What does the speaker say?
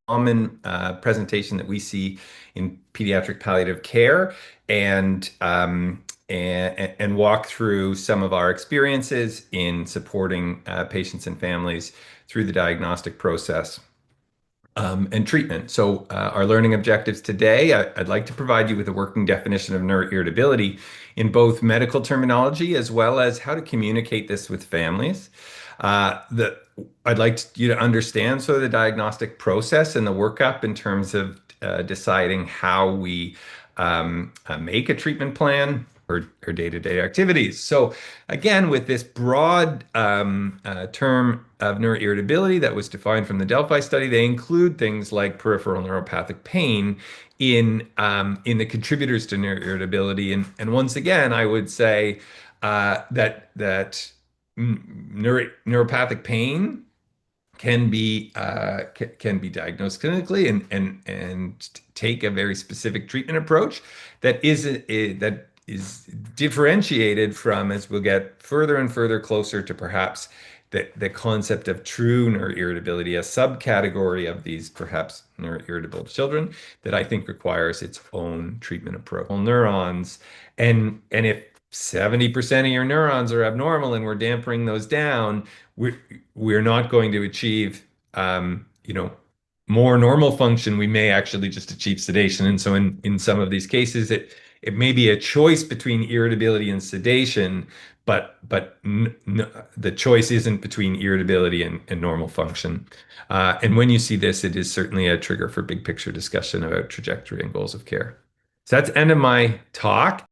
common presentation that we see in pediatric palliative care and walk through some of our experiences in supporting patients and families through the diagnostic process and treatment. So, our learning objectives today, I'd like to provide you with a working definition of neuroirritability in both medical terminology as well as how to communicate this with families. I'd like you to understand sort of the diagnostic process and the workup in terms of deciding how we make a treatment plan or day-to-day activities. So again, with this broad term of neuroirritability that was defined from the Delphi study, they include things like peripheral neuropathic pain in the contributors to neuroirritability. And once again, I would say that neuropathic pain can be diagnosed clinically and take a very specific treatment approach that is differentiated from, as we'll get further and further closer to perhaps the concept of true neuroirritability, a subcategory of these perhaps neuroirritable children that I think requires its own treatment approach. Neurons, and if 70% of your neurons are abnormal and we're dampening those down, we're not going to achieve, more normal function. We may actually just achieve sedation. And so in some of these cases, it may be a choice between irritability and sedation, but the choice isn't between irritability and normal function. And when you see this, it is certainly a trigger for big picture discussion about trajectory and goals of care. So that's the end of my talk.